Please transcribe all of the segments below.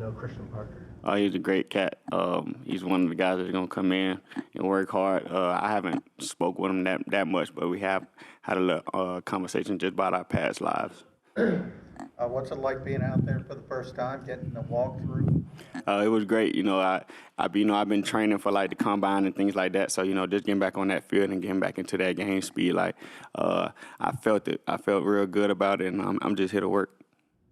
know Christian Parker? He's a great cat. He's one of the guys that's gonna come in and work hard. I haven't spoke with him that much, but we have had a little conversation just about our past lives. What's it like being out there for the first time, getting a walkthrough? It was great. I've been training for like the combine and things like that. So just getting back on that field and getting back into that game speed, I felt it. I felt real good about it, and I'm just here to work.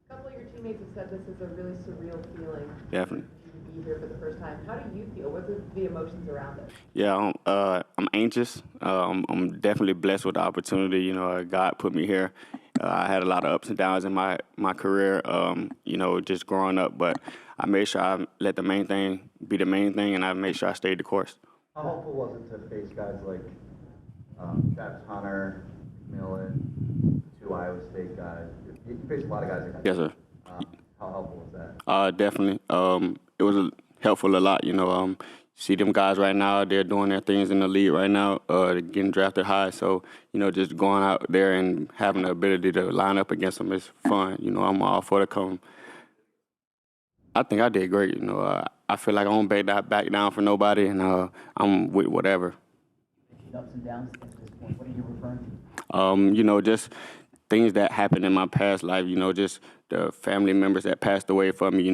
A couple of your teammates have said this is a really surreal feeling. Definitely. To be here for the first time. How do you feel? What are the emotions around it? Yeah, I'm anxious. I'm definitely blessed with the opportunity. God put me here. I had a lot of ups and downs in my career, just growing up. But I made sure I let the main thing be the main thing, and I made sure I stayed the course. How helpful was it to face guys like Travis Hunter, McMillan, two Iowa State guys? You faced a lot of guys. Yes, sir. How helpful was that? Definitely. It was helpful a lot. See them guys right now, they're doing their things in the league right now, they're getting drafted high. So, just going out there and having the ability to line up against them is fun. I'm all for the come. I think I did great. I feel like I don't back down for nobody, and I'm with whatever. Ups and downs at this point. What are you referring to? Just things that happened in my past life, just the family members that passed away from me,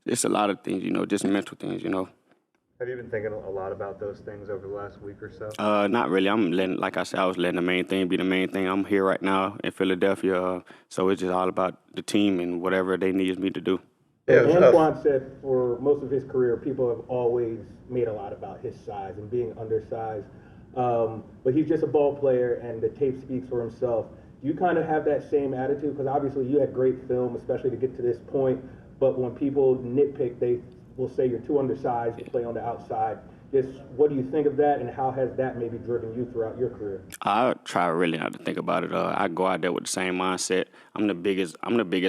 just a lot of things, just mental things, Have you been thinking a lot about those things over the last week or so? Not really. Like I said, I was letting the main thing be the main thing. I'm here right now in Philadelphia, so it's just all about the team and whatever they need me to do. Yeah, Antoine said for most of his career, people have always made a lot about his size and being undersized. But he's just a ball player, and the tape speaks for himself. Do you kind of have that same attitude? Because obviously you had great film, especially to get to this point. But when people nitpick, they will say you're too undersized to play on the outside. Just what do you think of that, and how has that maybe driven you throughout your career? I try really not to think about it. I go out there with the same mindset. I'm the biggest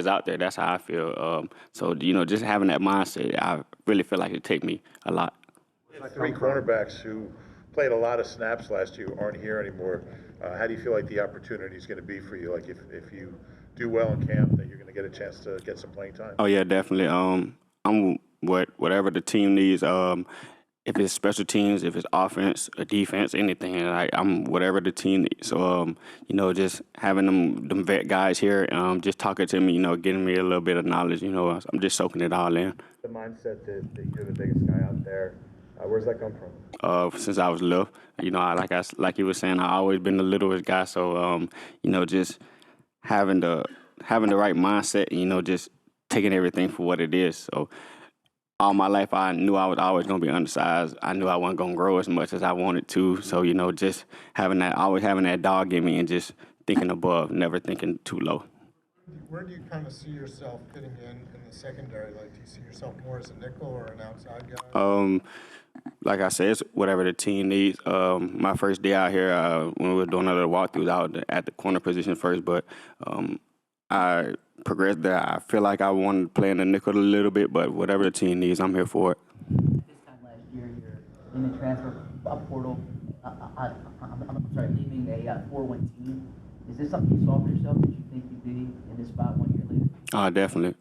out there. That's how I feel. So just having that mindset, I really feel like it take me a lot. Three cornerbacks who played a lot of snaps last year aren't here anymore. How do you feel like the opportunity is going to be for you? Like if you do well in camp, that you're going to get a chance to get some playing time? Oh yeah, definitely. I'm whatever the team needs. If it's special teams, if it's offense or defense, anything, I'm whatever the team needs. So, just having them vet guys here, just talking to me, getting me a little bit of knowledge, I'm just soaking it all in. The mindset that you're the biggest guy out there, where's that come from? Since I was little, like you were saying, I always been the littlest guy. So, just having the right mindset, just taking everything for what it is. So, all my life, I knew I was always going to be undersized. I knew I wasn't going to grow as much as I wanted to. So, just always having that dog in me and just thinking above, never thinking too low. Where do you kind of see yourself fitting in the secondary? Like, do you see yourself more as a nickel or an outside guy? Like I said, it's whatever the team needs. My first day out here, when we were doing another walkthroughs, I was at the corner position first, but I progressed there. I feel like I wanted to play in the nickel a little bit, but whatever the team needs, I'm here for it. This time last year, you're in the transfer portal. Leaving a 4-1 team. Is this something you saw for yourself that you think you'd be in this spot 1 year later? Definitely.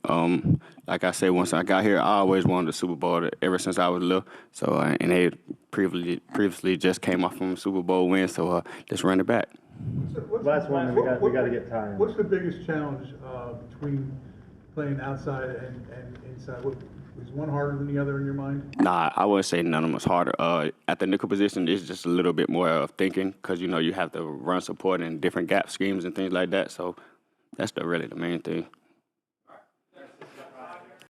Like I said, once I got here, I always wanted a Super Bowl ever since I was little. So, and they previously just came off from a Super Bowl win, so let's run it back. Last one, we got to get time. What's the biggest challenge between playing outside and inside? Is one harder than the other in your mind? Nah, I wouldn't say none of them is harder. At the nickel position, it's just a little bit more of thinking because, you have to run support and different gap schemes and things like that. So that's really the main thing.